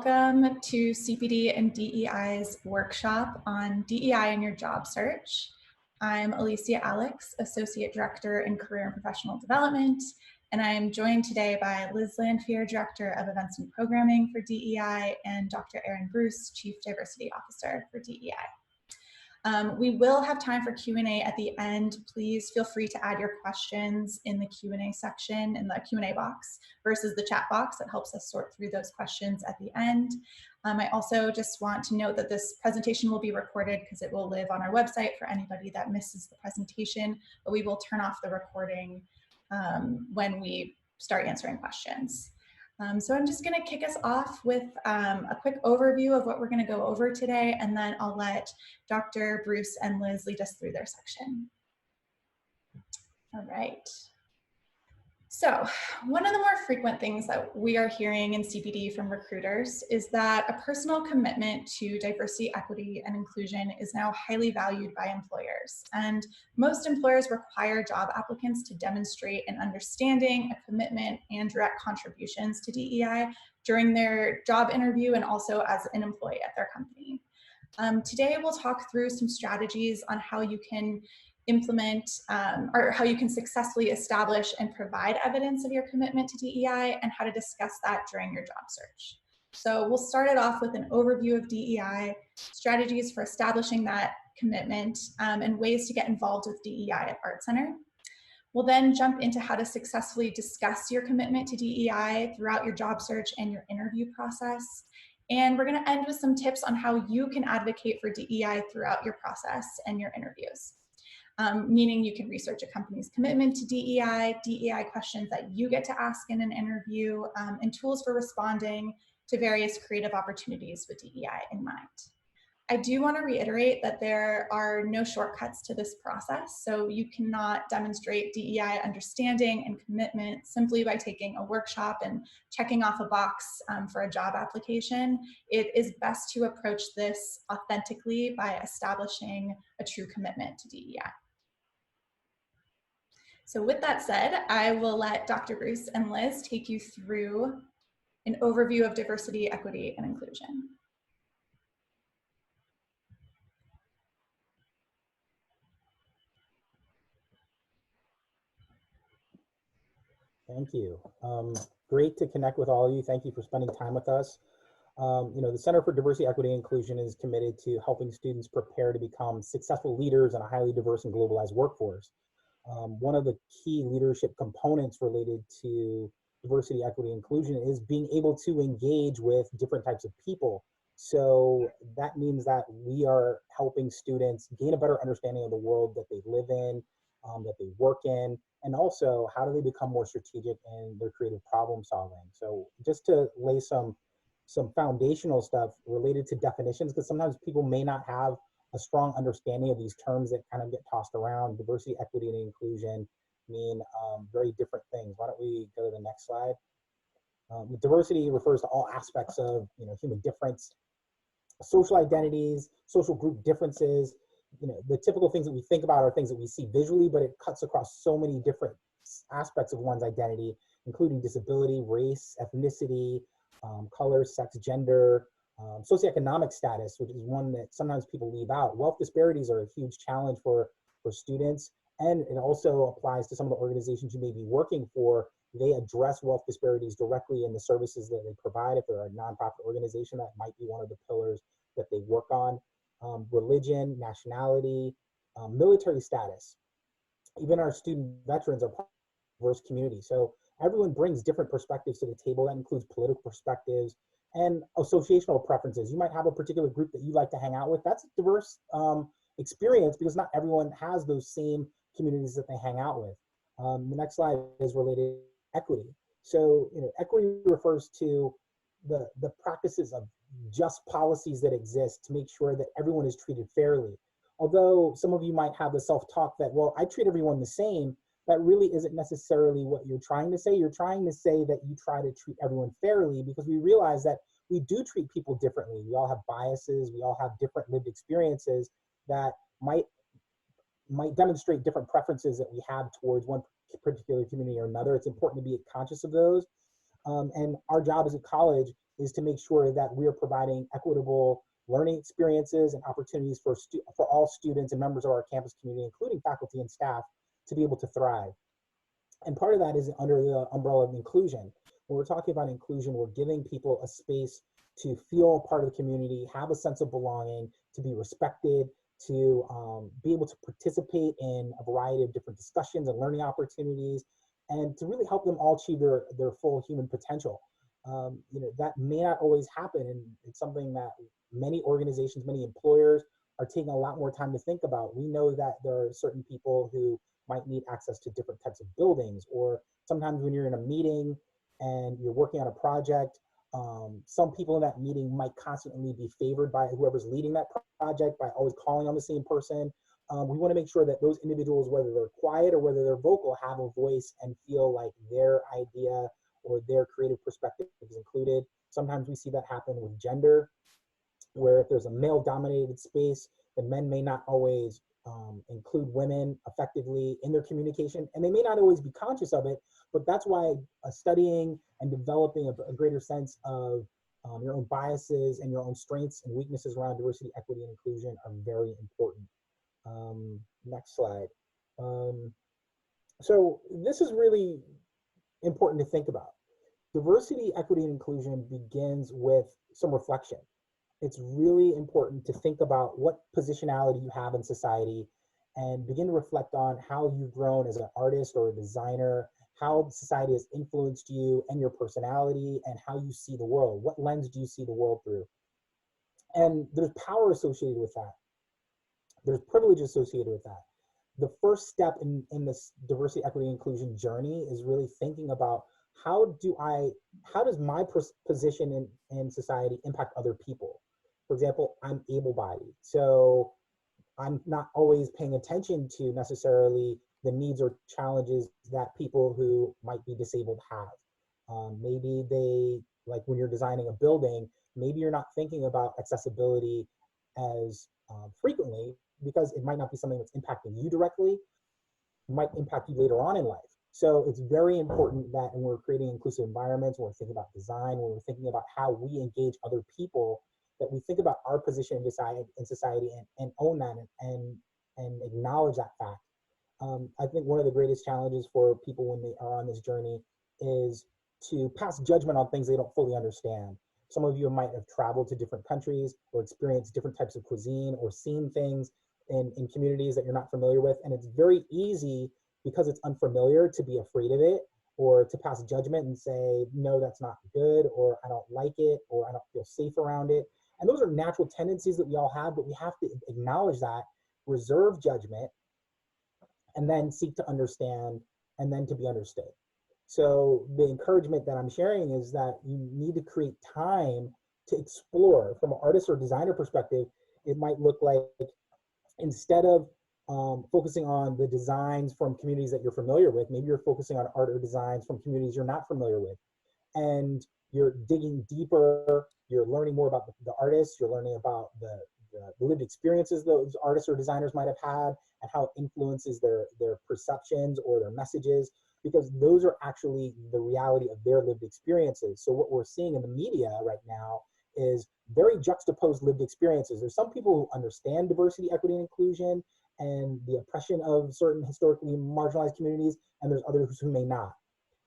Welcome to CPD and DEI's workshop on DEI in your job search. I'm Alicia Alex, Associate Director in Career and Professional Development, and I am joined today by Liz Lanfear, Director of Events and Programming for DEI, and Dr. Erin Bruce, Chief Diversity Officer for DEI. We will have time for Q&A at the end. Please feel free to add your questions in the Q&A section, in the Q&A box versus the chat box. That helps us sort through those questions at the end. I also just want to note that this presentation will be recorded because it will live on our website for anybody that misses the presentation, but we will turn off the recording when we start answering questions. So I'm just going to kick us off with a quick overview of what we're going to go over today, and then I'll let Dr. Bruce and Liz lead us through their section. All right. So one of the more frequent things that we are hearing in CPD from recruiters is that a personal commitment to diversity, equity, and inclusion is now highly valued by employers. And most employers require job applicants to demonstrate an understanding, a commitment, and direct contributions to DEI during their job interview and also as an employee at their company. Today, we'll talk through some strategies on how you can implement or how you can successfully establish and provide evidence of your commitment to DEI and how to discuss that during your job search. So we'll start it off with an overview of DEI, strategies for establishing that commitment, and ways to get involved with DEI at Art Center. We'll then jump into how to successfully discuss your commitment to DEI throughout your job search and your interview process. And we're going to end with some tips on how you can advocate for DEI throughout your process and your interviews. Meaning you can research a company's commitment to DEI questions that you get to ask in an interview, and tools for responding to various creative opportunities with DEI in mind. I do want to reiterate that there are no shortcuts to this process, so you cannot demonstrate DEI understanding and commitment simply by taking a workshop and checking off a box for a job application. It is best to approach this authentically by establishing a true commitment to DEI. So with that said, I will let Dr. Bruce and Liz take you through an overview of diversity, equity, and inclusion. Thank you. Great to connect with all of you. Thank you for spending time with us. The Center for Diversity, Equity, and Inclusion is committed to helping students prepare to become successful leaders in a highly diverse and globalized workforce. One of the key leadership components related to diversity, equity, and inclusion is being able to engage with different types of people. So that means that we are helping students gain a better understanding of the world that they live in, that they work in, and also how do they become more strategic in their creative problem solving. So just to lay some foundational stuff related to definitions, because sometimes people may not have a strong understanding of these terms that kind of get tossed around. Diversity, equity, and inclusion mean very different things. Why don't we go to the next slide? Diversity refers to all aspects of human difference, social identities, social group differences. The typical things that we think about are things that we see visually, but it cuts across so many different aspects of one's identity, including disability, race, ethnicity, color, sex, gender, socioeconomic status, which is one that sometimes people leave out. Wealth disparities are a huge challenge for students, and it also applies to some of the organizations you may be working for. They address wealth disparities directly in the services that they provide. If they're a nonprofit organization, that might be one of the pillars that they work on. Religion, nationality, military status. Even our student veterans are part of a diverse community. So everyone brings different perspectives to the table. That includes political perspectives and associational preferences. You might have a particular group that you like to hang out with. That's a diverse experience because not everyone has those same communities that they hang out with. The next slide is related to equity. So equity refers to the practices of just policies that exist to make sure that everyone is treated fairly. Although some of you might have the self-talk that, well, I treat everyone the same, that really isn't necessarily what you're trying to say. You're trying to say that you try to treat everyone fairly because we realize that we do treat people differently. We all have biases. We all have different lived experiences that might demonstrate different preferences that we have towards one particular community or another. It's important to be conscious of those. And our job as a college is to make sure that we are providing equitable learning experiences and opportunities for all students and members of our campus community, including faculty and staff, to be able to thrive. And part of that is under the umbrella of inclusion. When we're talking about inclusion, we're giving people a space to feel part of the community, have a sense of belonging, to be respected, to be able to participate in a variety of different discussions and learning opportunities, and to really help them all achieve their full human potential. That may not always happen, and it's something that many organizations, many employers are taking a lot more time to think about. We know that there are certain people who might need access to different types of buildings, or sometimes when you're in a meeting and you're working on a project, some people in that meeting might constantly be favored by whoever's leading that project by always calling on the same person. We want to make sure that those individuals, whether they're quiet or whether they're vocal, have a voice and feel like their idea or their creative perspective is included. Sometimes we see that happen with gender, where if there's a male-dominated space, the men may not always include women effectively in their communication, and they may not always be conscious of it, but that's why studying and developing a greater sense of your own biases and your own strengths and weaknesses around diversity, equity, and inclusion are very important. Next slide. So this is really important to think about. Diversity, equity, and inclusion begins with some reflection. It's really important to think about what positionality you have in society and begin to reflect on how you've grown as an artist or a designer, how society has influenced you and your personality, and how you see the world. What lens do you see the world through? And there's power associated with that. There's privilege associated with that. The first step in this diversity, equity, inclusion journey is really thinking about how does my position in society impact other people? For example, I'm able-bodied, so I'm not always paying attention to necessarily the needs or challenges that people who might be disabled have. Maybe like when you're designing a building, maybe you're not thinking about accessibility as frequently because it might not be something that's impacting you directly, it might impact you later on in life. So it's very important that when we're creating inclusive environments, when we're thinking about design, when we're thinking about how we engage other people, that we think about our position in society and own that and acknowledge that fact. I think one of the greatest challenges for people when they are on this journey is to pass judgment on things they don't fully understand. Some of you might have traveled to different countries or experienced different types of cuisine or seen things in communities that you're not familiar with. And it's very easy, because it's unfamiliar, to be afraid of it or to pass judgment and say, no, that's not good, or I don't like it, or I don't feel safe around it. And those are natural tendencies that we all have, but we have to acknowledge that, reserve judgment, and then seek to understand, and then to be understood. So the encouragement that I'm sharing is that you need to create time to explore. From an artist or designer perspective, it might look like, instead of focusing on the designs from communities that you're familiar with, maybe you're focusing on art or designs from communities you're not familiar with. And you're digging deeper, you're learning more about the artists, you're learning about the lived experiences those artists or designers might have had, and how it influences their perceptions or their messages, because those are actually the reality of their lived experiences. So what we're seeing in the media right now is very juxtaposed lived experiences. There's some people who understand diversity, equity, and inclusion and the oppression of certain historically marginalized communities, and there's others who may not.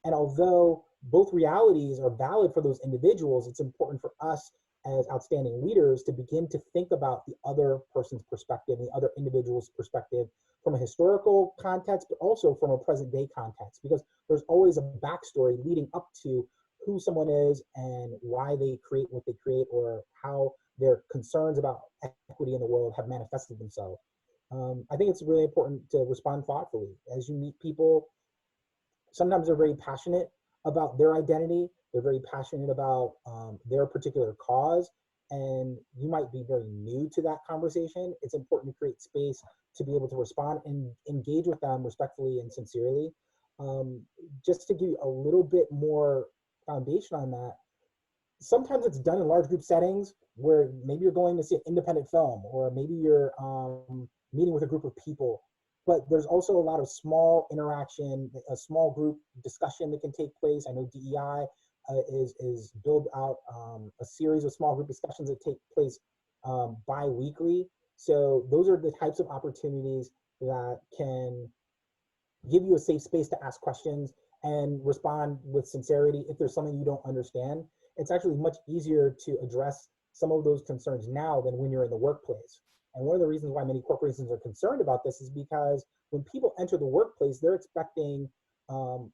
And although both realities are valid for those individuals, it's important for us as outstanding leaders to begin to think about the other person's perspective, the other individual's perspective from a historical context, but also from a present day context, because there's always a backstory leading up to who someone is and why they create what they create, or how their concerns about equity in the world have manifested themselves. I think it's really important to respond thoughtfully. As you meet people, sometimes they're very passionate about their identity, they're very passionate about their particular cause, and you might be very new to that conversation. It's important to create space to be able to respond and engage with them respectfully and sincerely. Just to give you a little bit more foundation on that, sometimes it's done in large group settings where maybe you're going to see an independent film, or maybe you're meeting with a group of people, but there's also a lot of small interaction, a small group discussion that can take place. I know DEI is build out a series of small group discussions that take place bi-weekly. So those are the types of opportunities that can give you a safe space to ask questions and respond with sincerity if there's something you don't understand. It's actually much easier to address some of those concerns now than when you're in the workplace. And one of the reasons why many corporations are concerned about this is because when people enter the workplace, they're expecting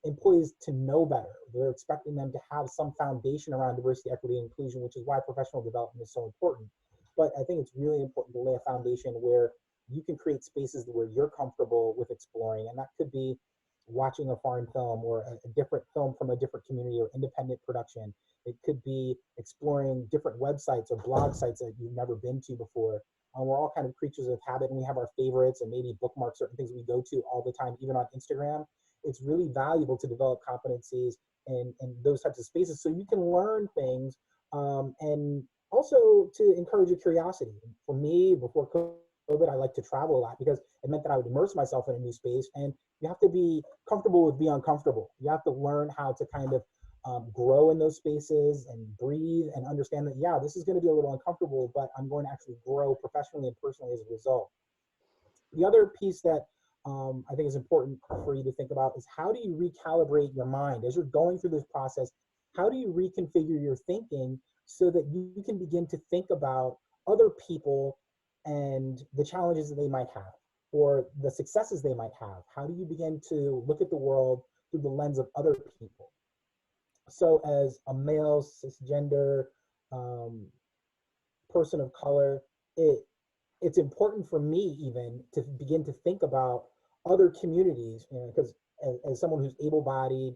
employees to know better. They're expecting them to have some foundation around diversity, equity, and inclusion, which is why professional development is so important. But I think it's really important to lay a foundation where you can create spaces where you're comfortable with exploring. And that could be watching a foreign film or a different film from a different community or independent production. It could be exploring different websites or blog sites that you've never been to before. We're all kind of creatures of habit, and we have our favorites and maybe bookmark certain things we go to all the time, even on Instagram. It's really valuable to develop competencies in those types of spaces so you can learn things, and also to encourage your curiosity. For me, before COVID, I like to travel a lot because it meant that I would immerse myself in a new space. And you have to be comfortable with being uncomfortable. You have to learn how to kind of grow in those spaces and breathe and understand that, yeah, this is going to be a little uncomfortable, but I'm going to actually grow professionally and personally as a result. The other piece that I think is important for you to think about is how do you recalibrate your mind as you're going through this process? How do you reconfigure your thinking so that you can begin to think about other people and the challenges that they might have or the successes they might have? How do you begin to look at the world through the lens of other people? So as a male, cisgender, um, person of color, it's important for me even to begin to think about other communities, because as someone who's able-bodied,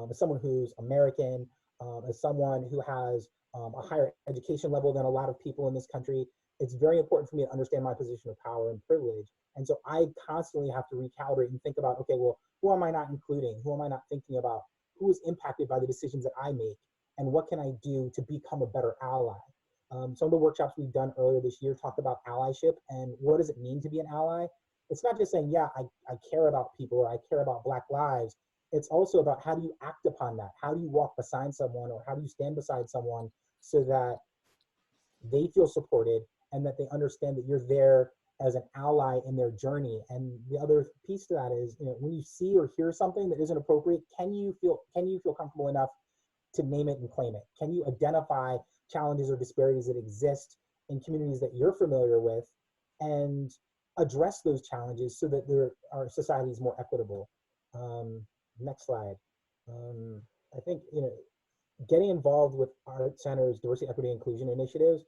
as someone who's American, as someone who has a higher education level than a lot of people in this country, it's very important for me to understand my position of power and privilege. And so I constantly have to recalibrate and think about, okay, well, who am I not including? Who am I not thinking about? Who is impacted by the decisions that I make? And what can I do to become a better ally? Some of the workshops we've done earlier this year talk about allyship and what does it mean to be an ally. It's not just saying, yeah, I care about people or I care about Black lives. It's also about how do you act upon that? How do you walk beside someone or how do you stand beside someone so that they feel supported and that they understand that you're there as an ally in their journey. And the other piece to that is, when you see or hear something that isn't appropriate, can you feel comfortable enough to name it and claim it? Can you identify challenges or disparities that exist in communities that you're familiar with and address those challenges so that our society is more equitable? Next slide. I think, getting involved with Art Center's diversity, equity, and inclusion initiatives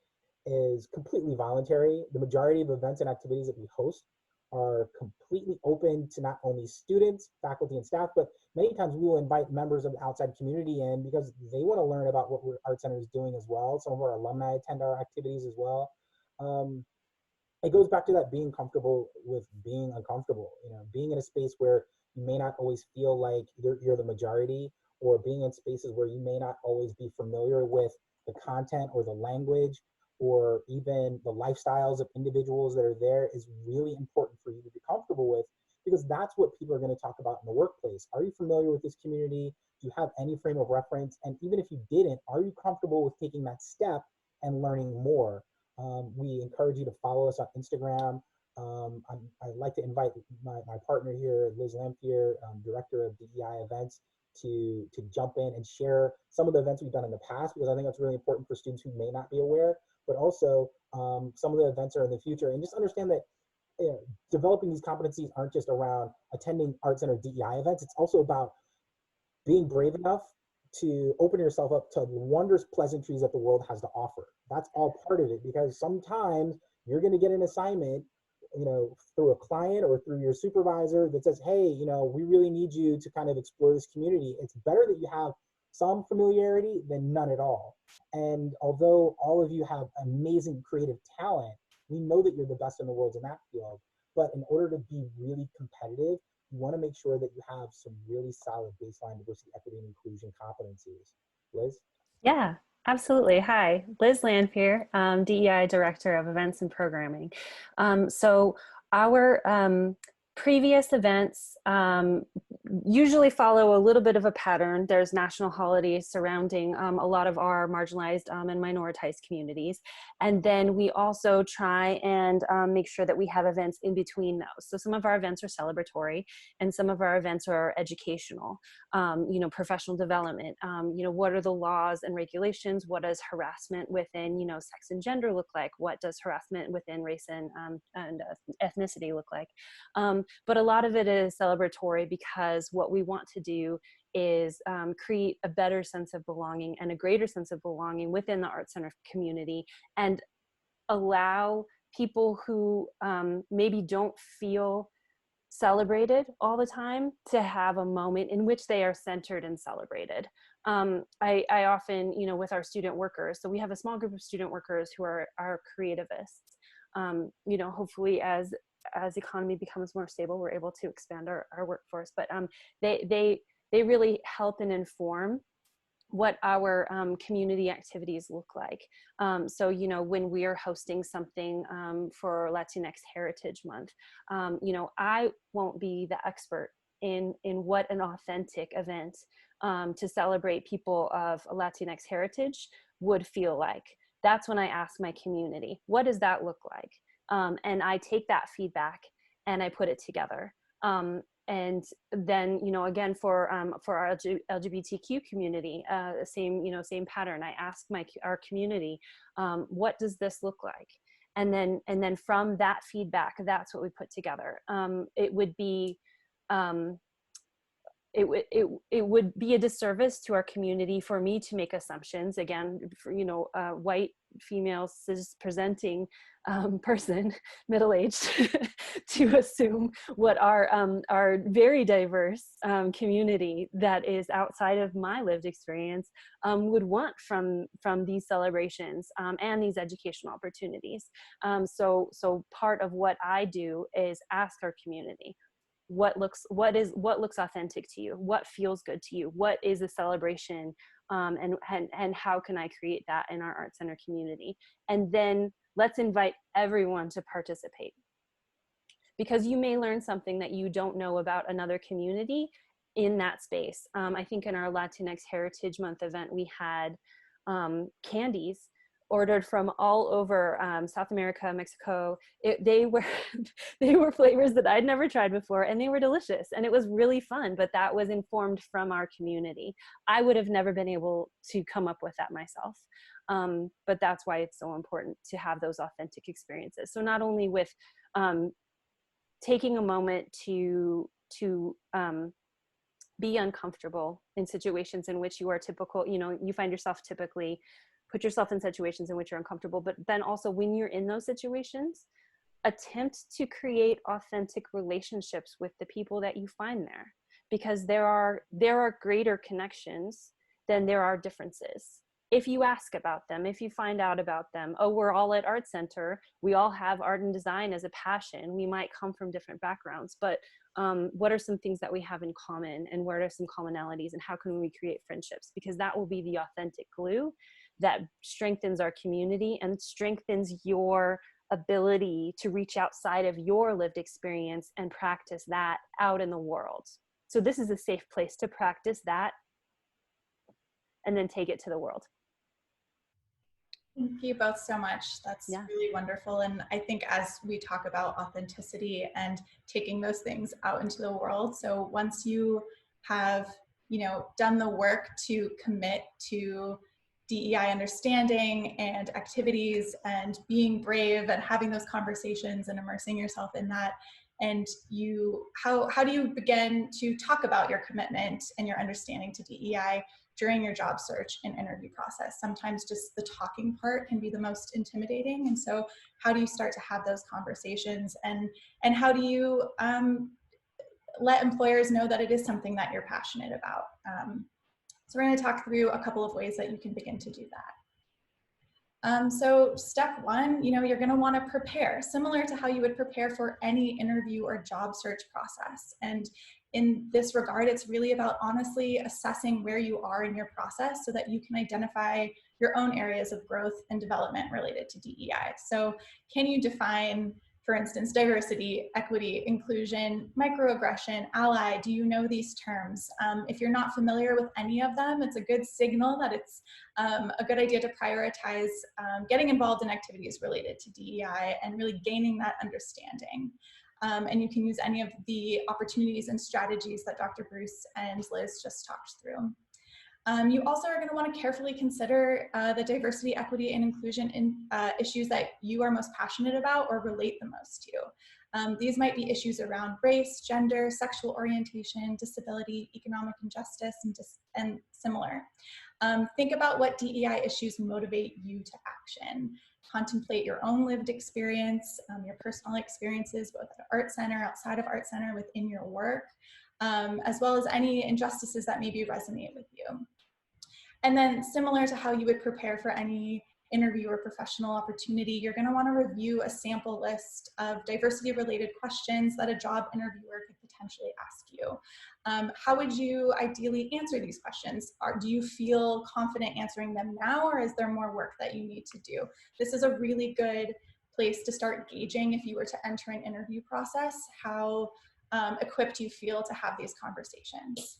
is completely voluntary. The majority of events and activities that we host are completely open to not only students, faculty, and staff, but many times we will invite members of the outside community in because they want to learn about what Art Center is doing as well. Some of our alumni attend our activities as well. It goes back to that being comfortable with being uncomfortable, being in a space where you may not always feel like you're the majority, or being in spaces where you may not always be familiar with the content or the language or even the lifestyles of individuals that are there is really important for you to be comfortable with, because that's what people are going to talk about in the workplace. Are you familiar with this community? Do you have any frame of reference? And even if you didn't, are you comfortable with taking that step and learning more? We encourage you to follow us on Instagram. I'd like to invite my partner here, Liz Lamphere, Director of DEI Events, to jump in and share some of the events we've done in the past, because I think that's really important for students who may not be aware, but also some of the events are in the future. And just understand that developing these competencies aren't just around attending Art Center DEI events. It's also about being brave enough to open yourself up to the wondrous pleasantries that the world has to offer. That's all part of it, because sometimes you're going to get an assignment, through a client or through your supervisor that says, hey, we really need you to kind of explore this community. It's better that you have some familiarity than none at all. And although all of you have amazing creative talent, we know that you're the best in the world in that field. But in order to be really competitive, you want to make sure that you have some really solid baseline diversity, equity, and inclusion competencies. Liz? Yeah, absolutely. Hi, Liz Lamphere, DEI Director of Events and Programming. So our previous events usually follow a little bit of a pattern. There's national holidays surrounding a lot of our marginalized and minoritized communities. And then we also try and make sure that we have events in between those. So some of our events are celebratory and some of our events are educational, professional development. What are the laws and regulations? What does harassment within, sex and gender look like? What does harassment within race and ethnicity look like? But a lot of it is celebratory because what we want to do is create a better sense of belonging and a greater sense of belonging within the Arts Center community, and allow people who maybe don't feel celebrated all the time to have a moment in which they are centered and celebrated. I often, with our student workers, so we have a small group of student workers who are creativists. Hopefully as economy becomes more stable, we're able to expand our workforce, but they really help and inform what our community activities look like. So, when we are hosting something for Latinx Heritage Month, I won't be the expert in what an authentic event to celebrate people of Latinx heritage would feel like. That's when I ask my community, what does that look like? And I take that feedback and I put it together. And then, again, for our LGBTQ community, same pattern. I ask our community, what does this look like? And then from that feedback, that's what we put together. It would be it would be a disservice to our community for me to make assumptions, again, for, white female cis presenting person, middle-aged, to assume what our very diverse community that is outside of my lived experience would want from these celebrations and these educational opportunities. So part of what I do is ask our community, what looks authentic to you, what feels good to you, what is a celebration, and how can I create that in our Art Center community? And then let's invite everyone to participate, because you may learn something that you don't know about another community in that space. I think in our Latinx Heritage Month event, we had candies ordered from all over South America, Mexico. They were flavors that I'd never tried before, and they were delicious, and it was really fun, but that was informed from our community. I would have never been able to come up with that myself. But that's why it's so important to have those authentic experiences. So not only with taking a moment to be uncomfortable in situations in which you are typical, you find yourself typically put yourself in situations in which you're uncomfortable, but then also when you're in those situations, attempt to create authentic relationships with the people that you find there, because there are greater connections than there are differences. If you ask about them, if you find out about them, oh, we're all at Art Center, we all have art and design as a passion, we might come from different backgrounds, but what are some things that we have in common, and what are some commonalities, and how can we create friendships? Because that will be the authentic glue that strengthens our community and strengthens your ability to reach outside of your lived experience and practice that out in the world. So this is a safe place to practice that and then take it to the world. Thank you both so much. That's really wonderful. And I think as we talk about authenticity and taking those things out into the world, so once you have, done the work to commit to DEI understanding and activities and being brave and having those conversations and immersing yourself in that, and how do you begin to talk about your commitment and your understanding to DEI during your job search and interview process? Sometimes just the talking part can be the most intimidating. And so how do you start to have those conversations, and how do you let employers know that it is something that you're passionate about? So we're going to talk through a couple of ways that you can begin to do that. So step one, you're going to want to prepare, similar to how you would prepare for any interview or job search process. And in this regard, it's really about honestly assessing where you are in your process so that you can identify your own areas of growth and development related to DEI. So can you define For instance, diversity, equity, inclusion, microaggression, ally. Do you know these terms? If you're not familiar with any of them, it's a good signal that it's a good idea to prioritize getting involved in activities related to DEI and really gaining that understanding. And you can use any of the opportunities and strategies that Dr. Bruce and Liz just talked through. You also are going to want to carefully consider the diversity, equity, and inclusion issues that you are most passionate about or relate the most to. These might be issues around race, gender, sexual orientation, disability, economic injustice, and similar. Think about what DEI issues motivate you to action. Contemplate your own lived experience, your personal experiences, both at Art Center, outside of Art Center, within your work, as well as any injustices that maybe resonate with you. And then similar to how you would prepare for any interview or professional opportunity, you're going to want to review a sample list of diversity related questions that a job interviewer could potentially ask you. How would you ideally answer these questions? Do you feel confident answering them now, or is there more work that you need to do? This is a really good place to start gauging, if you were to enter an interview process, how equipped you feel to have these conversations.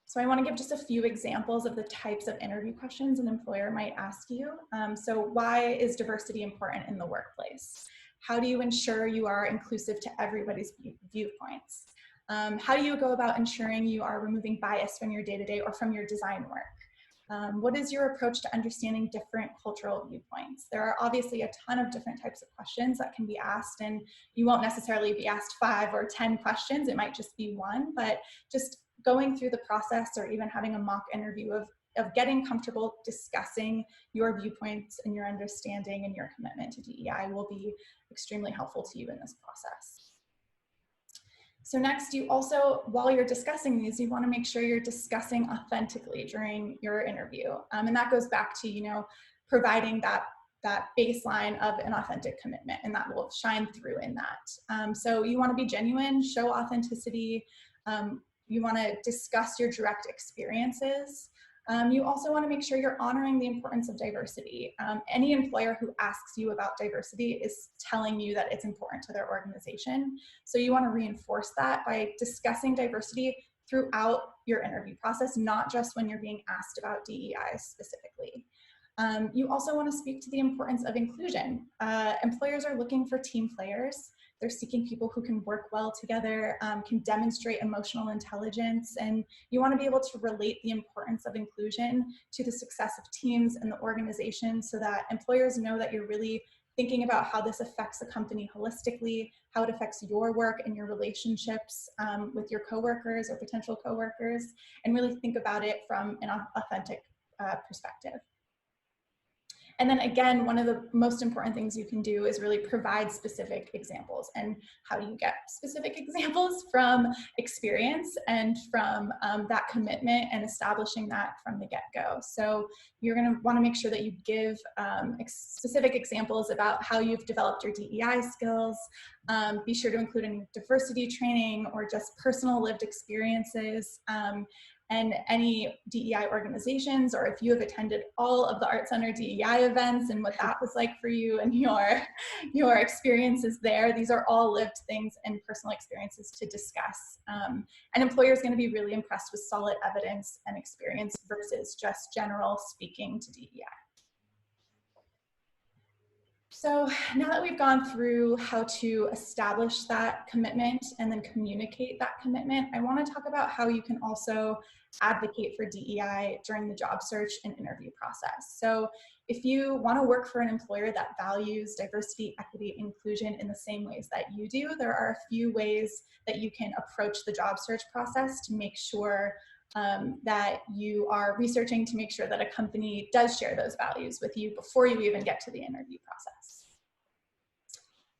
So I want to give just a few examples of the types of interview questions an employer might ask you. So why is diversity important in the workplace? How do you ensure you are inclusive to everybody's viewpoints? How do you go about ensuring you are removing bias from your day-to-day or from your design work? What is your approach to understanding different cultural viewpoints? There are obviously a ton of different types of questions that can be asked, and you won't necessarily be asked 5 or 10 questions. It might just be one, but just going through the process or even having a mock interview of getting comfortable discussing your viewpoints and your understanding and your commitment to DEI will be extremely helpful to you in this process. So next, you also, while you're discussing these, you want to make sure you're discussing authentically during your interview. And that goes back to, you know, providing that baseline of an authentic commitment, and that will shine through in that. So you want to be genuine, show authenticity. You want to discuss your direct experiences. You also want to make sure you're honoring the importance of diversity. Any employer who asks you about diversity is telling you that it's important to their organization. So you want to reinforce that by discussing diversity throughout your interview process, not just when you're being asked about DEI specifically. You also want to speak to the importance of inclusion. Employers are looking for team players. They're seeking people who can work well together, can demonstrate emotional intelligence, and you want to be able to relate the importance of inclusion to the success of teams and the organization, so that employers know that you're really thinking about how this affects the company holistically, how it affects your work and your relationships with your coworkers or potential coworkers, and really think about it from an authentic perspective. And then again, one of the most important things you can do is really provide specific examples. And how do you get specific examples? From experience and from that commitment and establishing that from the get-go. So you're going to want to make sure that you give specific examples about how you've developed your DEI skills. Be sure to include any diversity training or just personal lived experiences. And any DEI organizations, or if you have attended all of the Art Center DEI events and what that was like for you and your experiences there. These are all lived things and personal experiences to discuss. An employer is going to be really impressed with solid evidence and experience versus just general speaking to DEI. So now that we've gone through how to establish that commitment and then communicate that commitment, I want to talk about how you can also advocate for DEI during the job search and interview process. So if you want to work for an employer that values diversity, equity, inclusion in the same ways that you do, there are a few ways that you can approach the job search process to make sure that you are researching to make sure that a company does share those values with you before you even get to the interview process.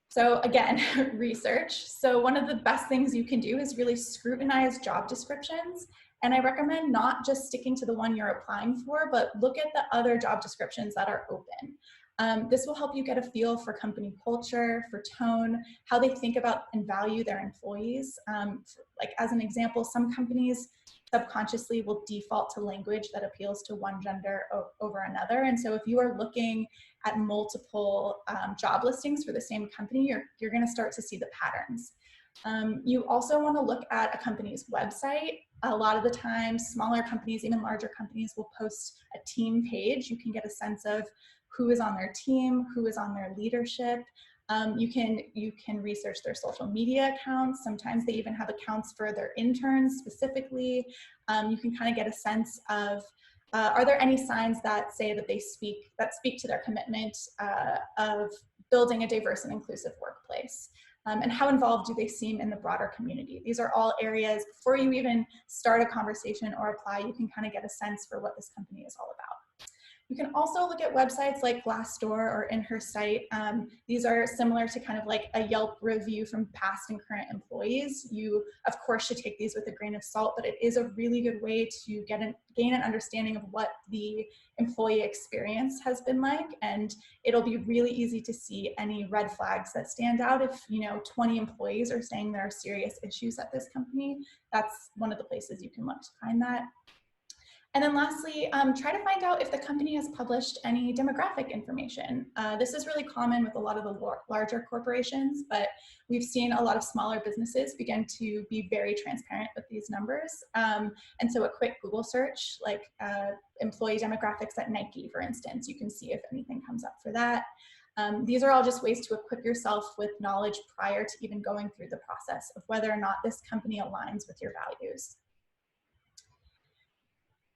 So again, research. So one of the best things you can do is really scrutinize job descriptions. And I recommend not just sticking to the one you're applying for, but look at the other job descriptions that are open. This will help you get a feel for company culture, for tone, how they think about and value their employees. Like as an example, some companies subconsciously will default to language that appeals to one gender over another. And so if you are looking at multiple job listings for the same company, you're going to start to see the patterns. You also want to look at a company's website. A lot of the time, smaller companies, even larger companies, will post a team page. You can get a sense of who is on their team, who is on their leadership. You can research their social media accounts. Sometimes they even have accounts for their interns specifically. You can kind of get a sense of, are there any signs that say that they speak to their commitment of building a diverse and inclusive workplace? And how involved do they seem in the broader community? These are all areas, before you even start a conversation or apply, you can kind of get a sense for what this company is all about. You can also look at websites like Glassdoor or In Her Site. These are similar to kind of like a Yelp review from past and current employees. You, of course, should take these with a grain of salt, but it is a really good way to gain an understanding of what the employee experience has been like. And it'll be really easy to see any red flags that stand out. If 20 employees are saying there are serious issues at this company, that's one of the places you can look to find that. And then lastly, try to find out if the company has published any demographic information. This is really common with a lot of the larger corporations, but we've seen a lot of smaller businesses begin to be very transparent with these numbers. And so a quick Google search, like employee demographics at Nike, for instance, you can see if anything comes up for that. These are all just ways to equip yourself with knowledge prior to even going through the process of whether or not this company aligns with your values.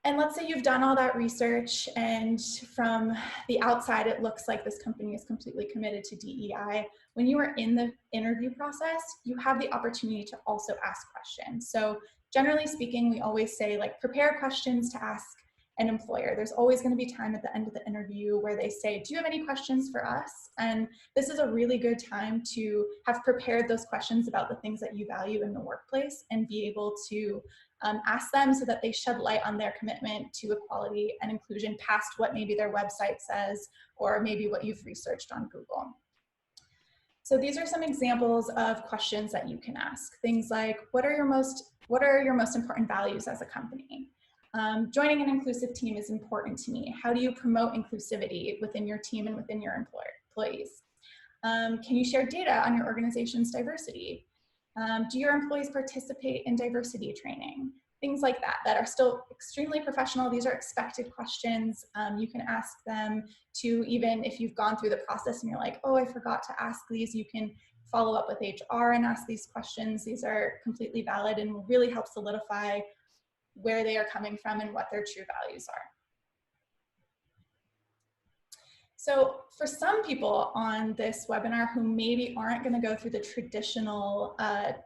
And let's say you've done all that research and from the outside, it looks like this company is completely committed to DEI. When you are in the interview process, you have the opportunity to also ask questions. So generally speaking, we always say like prepare questions to ask an employer. There's always going to be time at the end of the interview where they say, do you have any questions for us? And this is a really good time to have prepared those questions about the things that you value in the workplace and be able to ask them so that they shed light on their commitment to equality and inclusion past what maybe their website says or maybe what you've researched on Google. So these are some examples of questions that you can ask. Things like, what are your most important values as a company? Joining an inclusive team is important to me. How do you promote inclusivity within your team and within your employees? Can you share data on your organization's diversity? Do your employees participate in diversity training? Things like that are still extremely professional. These are expected questions. You can ask them to, even if you've gone through the process and you're like, oh, I forgot to ask these, you can follow up with HR and ask these questions. These are completely valid and will really help solidify where they are coming from and what their true values are. So for some people on this webinar who maybe aren't going to go through the traditional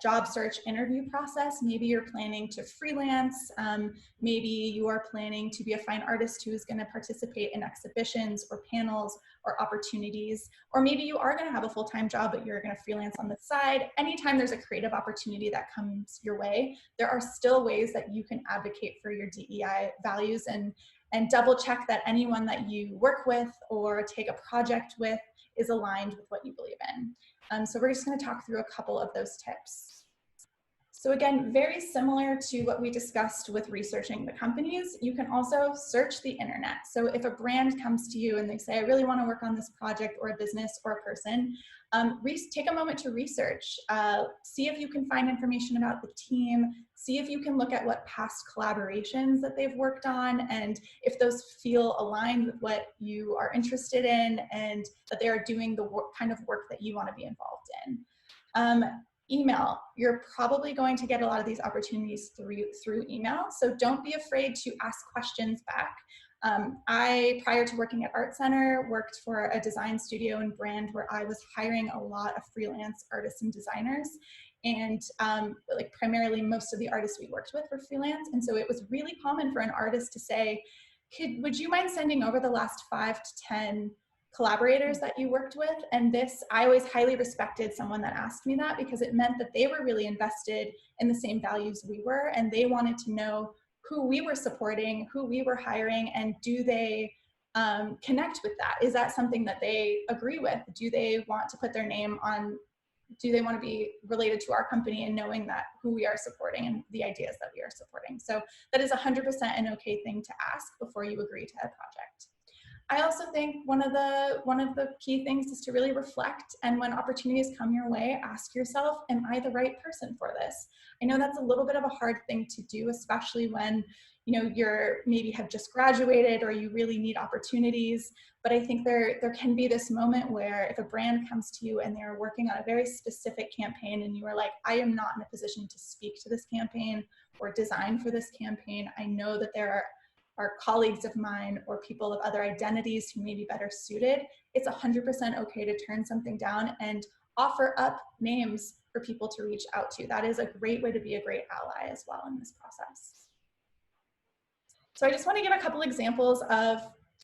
job search interview process, maybe you're planning to freelance, maybe you are planning to be a fine artist who is going to participate in exhibitions or panels or opportunities, or maybe you are going to have a full-time job but you're going to freelance on the side. Anytime there's a creative opportunity that comes your way, there are still ways that you can advocate for your DEI values and double check that anyone that you work with or take a project with is aligned with what you believe in. So we're just going to talk through a couple of those tips. So again, very similar to what we discussed with researching the companies, you can also search the internet. So if a brand comes to you and they say, I really want to work on this project or a business or a person, take a moment to research. See if you can find information about the team. See if you can look at what past collaborations that they've worked on and if those feel aligned with what you are interested in and that they are doing the kind of work that you want to be involved in. Email, you're probably going to get a lot of these opportunities through email, so don't be afraid to ask questions back. I, prior to working at Art Center, worked for a design studio and brand where I was hiring a lot of freelance artists and designers, and like primarily most of the artists we worked with were freelance, and so it was really common for an artist to say, would you mind sending over the last 5 to 10 collaborators that you worked with? And this, I always highly respected someone that asked me that because it meant that they were really invested in the same values we were, and they wanted to know who we were supporting, who we were hiring, and do they connect with that? Is that something that they agree with? Do they want to put their name on do they want to be related to our company and knowing that who we are supporting and the ideas that we are supporting. So that is 100% an okay thing to ask before you agree to a project. I also think one of the key things is to really reflect, and when opportunities come your way, ask yourself, am I the right person for this? I know that's a little bit of a hard thing to do, especially when you're maybe have just graduated or you really need opportunities. But I think there can be this moment where if a brand comes to you and they're working on a very specific campaign and you are like, I am not in a position to speak to this campaign or design for this campaign. I know that there are colleagues of mine or people of other identities who may be better suited. It's 100% okay to turn something down and offer up names for people to reach out to. That is a great way to be a great ally as well in this process. So I just want to give a couple examples of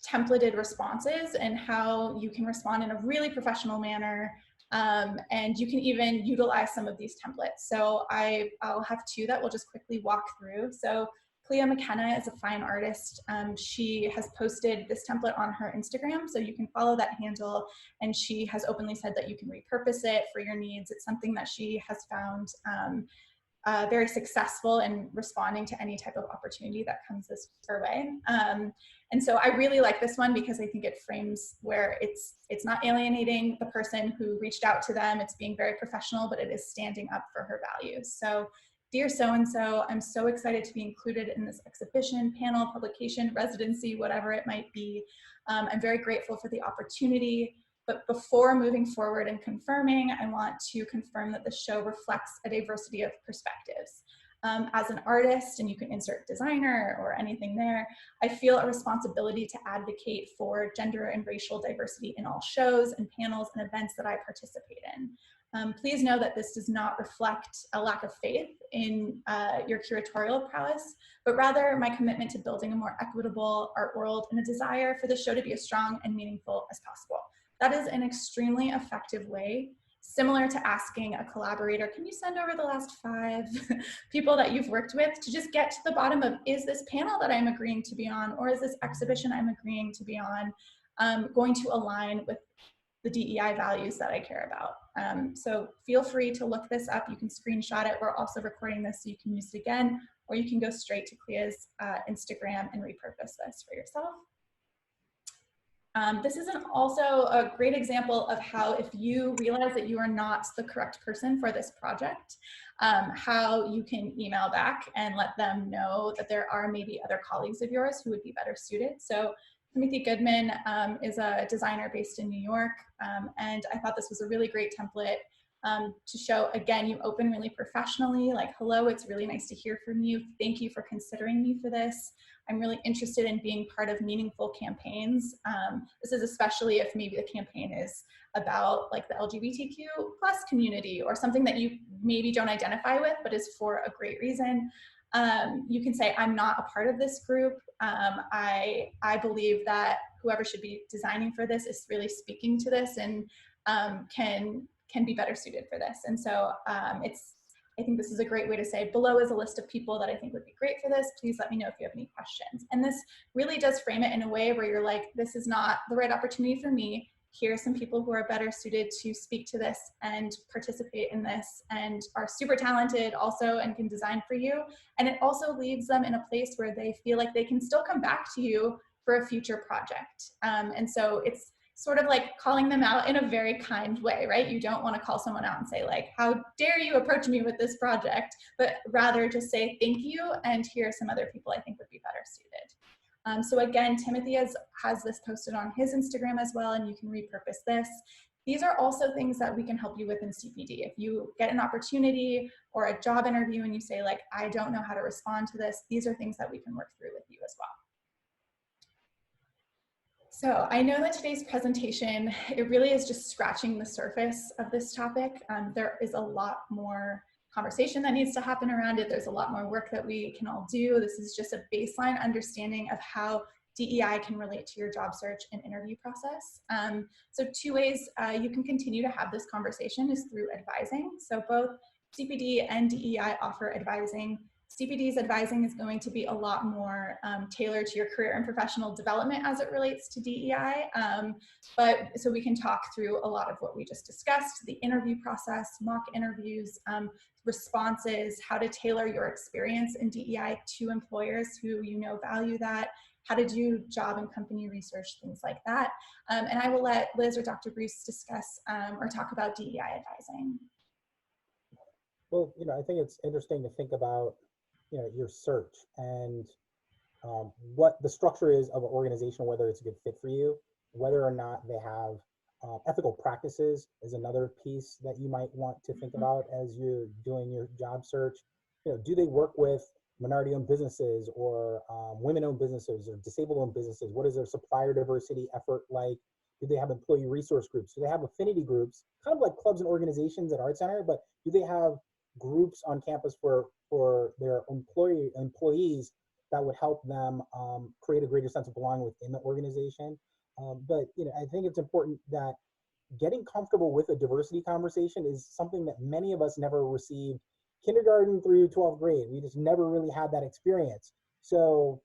templated responses and how you can respond in a really professional manner. And you can even utilize some of these templates. So I'll have two that we'll just quickly walk through. So Clea McKenna is a fine artist. She has posted this template on her Instagram, so you can follow that handle, and she has openly said that you can repurpose it for your needs. It's something that she has found very successful in responding to any type of opportunity that comes her way. And so I really like this one because I think it frames where it's not alienating the person who reached out to them. It's being very professional, but it is standing up for her values. So, dear so-and-so, I'm so excited to be included in this exhibition, panel, publication, residency, whatever it might be. I'm very grateful for the opportunity. But before moving forward and confirming, I want to confirm that the show reflects a diversity of perspectives. As an artist, and you can insert designer or anything there, I feel a responsibility to advocate for gender and racial diversity in all shows and panels and events that I participate in. Please know that this does not reflect a lack of faith in your curatorial prowess, but rather my commitment to building a more equitable art world and a desire for the show to be as strong and meaningful as possible. That is an extremely effective way, similar to asking a collaborator, can you send over the last 5 people that you've worked with, to just get to the bottom of, is this panel that I'm agreeing to be on, or is this exhibition I'm agreeing to be on going to align with the DEI values that I care about. So feel free to look this up. You can screenshot it. We're also recording this so you can use it again, or you can go straight to Clea's Instagram and repurpose this for yourself. This is also a great example of how, if you realize that you are not the correct person for this project, how you can email back and let them know that there are maybe other colleagues of yours who would be better suited. So Timothy Goodman is a designer based in New York, and I thought this was a really great template to show, again, you open really professionally, like, hello, it's really nice to hear from you. Thank you for considering me for this. I'm really interested in being part of meaningful campaigns. This is especially if maybe the campaign is about like the LGBTQ plus community or something that you maybe don't identify with, but is for a great reason. You can say, I'm not a part of this group. I believe that whoever should be designing for this is really speaking to this and can be better suited for this. And so I think this is a great way to say, below is a list of people that I think would be great for this. Please let me know if you have any questions. And this really does frame it in a way where you're like, this is not the right opportunity for me. Here are some people who are better suited to speak to this and participate in this and are super talented also and can design for you. And it also leaves them in a place where they feel like they can still come back to you for a future project. And so it's sort of like calling them out in a very kind way, right? You don't want to call someone out and say like, how dare you approach me with this project, but rather just say thank you, and here are some other people I think would be better suited. So again, Timothy has this posted on his Instagram as well, and you can repurpose this. These are also things that we can help you with in CPD. If you get an opportunity or a job interview and you say like, I don't know how to respond to this, these are things that we can work through with you as well. So I know that today's presentation, it really is just scratching the surface of this topic. There is a lot more conversation that needs to happen around it. There's a lot more work that we can all do. This is just a baseline understanding of how DEI can relate to your job search and interview process. So 2 ways you can continue to have this conversation is through advising. So both CPD and DEI offer advising. CPD's advising is going to be a lot more tailored to your career and professional development as it relates to DEI. But so we can talk through a lot of what we just discussed, the interview process, mock interviews, responses, how to tailor your experience in DEI to employers who value that, how to do job and company research, things like that. And I will let Liz or Dr. Bruce discuss or talk about DEI advising. Well, I think it's interesting to think about, your search and what the structure is of an organization, whether it's a good fit for you, whether or not they have ethical practices is another piece that you might want to think about as you're doing your job search. Do they work with minority-owned businesses or women-owned businesses or disabled-owned businesses? What is their supplier diversity effort like? Do they have employee resource groups? Do they have affinity groups, kind of like clubs and organizations at Art Center, but do they have groups on campus for their employees that would help them create a greater sense of belonging within the organization? But I think it's important that getting comfortable with a diversity conversation is something that many of us never received kindergarten through 12th grade. We just never really had that experience. So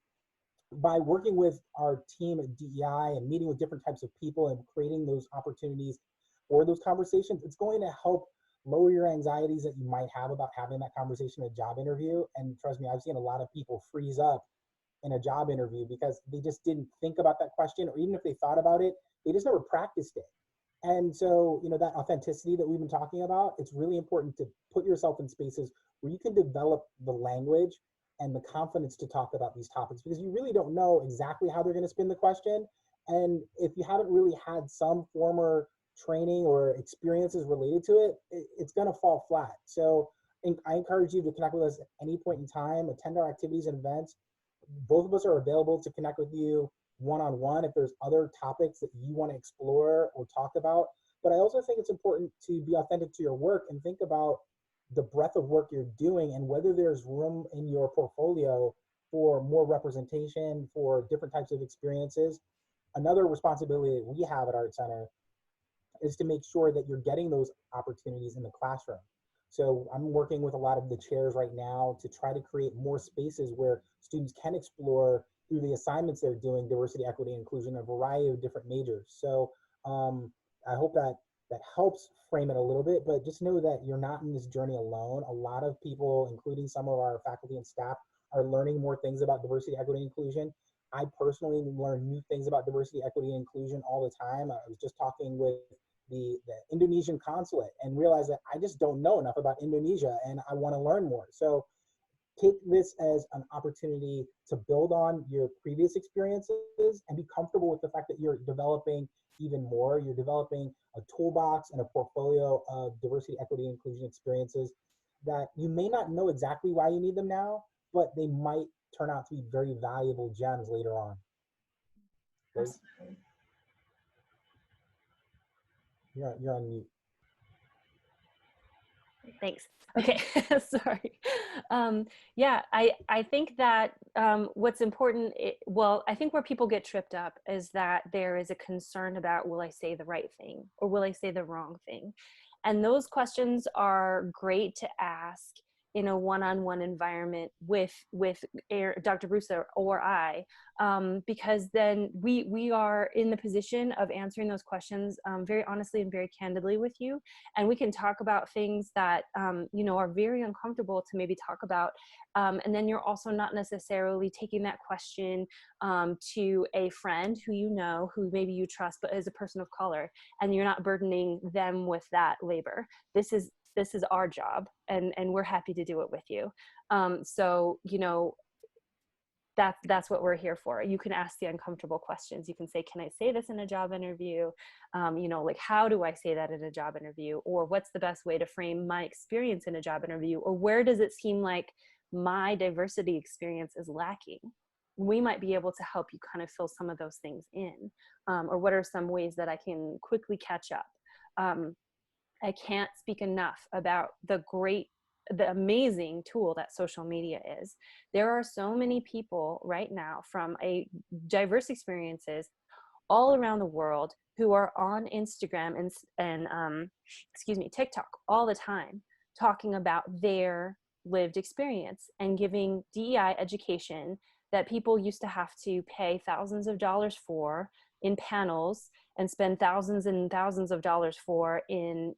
by working with our team at DEI and meeting with different types of people and creating those opportunities for those conversations, it's going to help lower your anxieties that you might have about having that conversation in a job interview. And trust me, I've seen a lot of people freeze up in a job interview because they just didn't think about that question, or even if they thought about it, they just never practiced it. And so, that authenticity that we've been talking about, it's really important to put yourself in spaces where you can develop the language and the confidence to talk about these topics, because you really don't know exactly how they're going to spin the question. And if you haven't really had some former training or experiences related to it, it's going to fall flat. So I encourage you to connect with us at any point in time, attend our activities and events. Both of us are available to connect with you one-on-one if there's other topics that you want to explore or talk about. But I also think it's important to be authentic to your work and think about the breadth of work you're doing and whether there's room in your portfolio for more representation, for different types of experiences. Another responsibility that we have at Art Center is to make sure that you're getting those opportunities in the classroom. So I'm working with a lot of the chairs right now to try to create more spaces where students can explore through the assignments they're doing diversity, equity, and inclusion, a variety of different majors. So I hope that helps frame it a little bit, but just know that you're not in this journey alone. A lot of people, including some of our faculty and staff, are learning more things about diversity, equity, and inclusion. I personally learn new things about diversity, equity, and inclusion all the time. I was just talking with the Indonesian consulate and realized that I just don't know enough about Indonesia and I want to learn more. So take this as an opportunity to build on your previous experiences and be comfortable with the fact that you're developing even more. You're developing a toolbox and a portfolio of diversity, equity, and inclusion experiences that you may not know exactly why you need them now, but they might turn out to be very valuable gems later on. Absolutely. You're on mute. Thanks. Okay, sorry. Yeah, I think that what's important, I think where people get tripped up is that there is a concern about, will I say the right thing or will I say the wrong thing? And those questions are great to ask in a one-on-one environment with Dr. Bruce or I, because then we are in the position of answering those questions very honestly and very candidly with you. And we can talk about things that, are very uncomfortable to maybe talk about. And then you're also not necessarily taking that question to a friend who maybe you trust, but is a person of color, and you're not burdening them with that labor. This is our job, and we're happy to do it with you. So, that's what we're here for. You can ask the uncomfortable questions. You can say, can I say this in a job interview? Like, how do I say that in a job interview? Or what's the best way to frame my experience in a job interview? Or where does it seem like my diversity experience is lacking? We might be able to help you kind of fill some of those things in. Or what are some ways that I can quickly catch up? I can't speak enough about the amazing tool that social media is. There are so many people right now from diverse experiences all around the world who are on Instagram and TikTok all the time, talking about their lived experience and giving DEI education that people used to have to pay thousands of dollars for in panels and spend thousands and thousands of dollars for in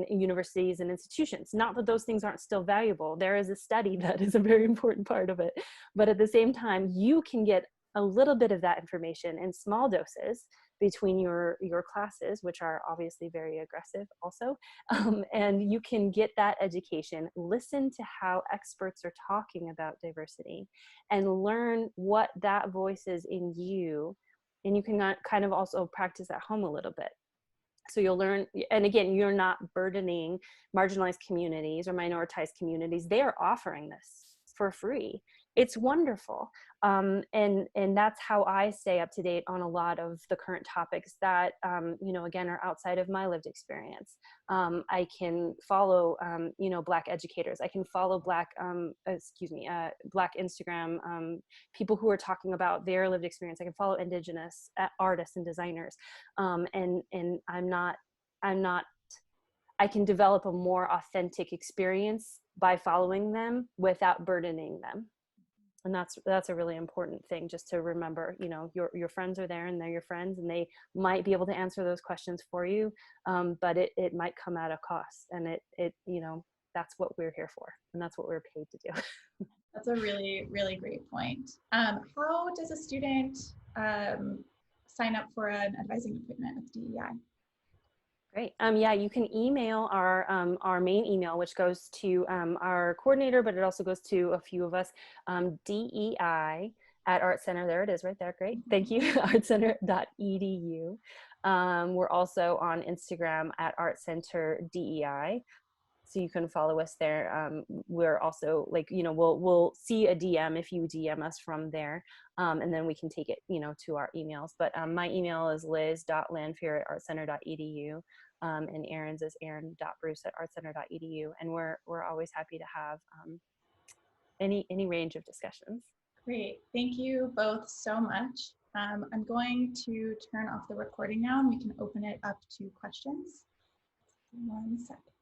universities and institutions. Not that those things aren't still valuable. There is a study that is a very important part of it. But at the same time, you can get a little bit of that information in small doses between your classes, which are obviously very aggressive also. And you can get that education, listen to how experts are talking about diversity, and learn what that voice is in you. And you can kind of also practice at home a little bit. So you'll learn, and again, you're not burdening marginalized communities or minoritized communities. They are offering this for free. It's wonderful. And that's how I stay up to date on a lot of the current topics that, again, are outside of my lived experience. I can follow, Black educators. I can follow Black Instagram people who are talking about their lived experience. I can follow Indigenous artists and designers. And I can develop a more authentic experience by following them without burdening them. And that's a really important thing, just to remember. Your friends are there and they're your friends, and they might be able to answer those questions for you, but it might come at a cost, and that's what we're here for, and that's what we're paid to do. That's a really, really great point. How does a student sign up for an advising appointment with DEI? Great. Yeah, you can email our main email, which goes to our coordinator, but it also goes to a few of us, DEI@ArtCenter. There it is right there. Great. Thank you. artcenter.edu. We're also on Instagram @ArtCenterDEI. So you can follow us there. We're also we'll see a DM if you DM us from there, and then we can take it, to our emails. But my email is liz.landfear@artcenter.edu, and Erin's is erin.bruce@artcenter.edu, and we're always happy to have any range of discussions. Great, thank you both so much. I'm going to turn off the recording now, and we can open it up to questions. 1 second.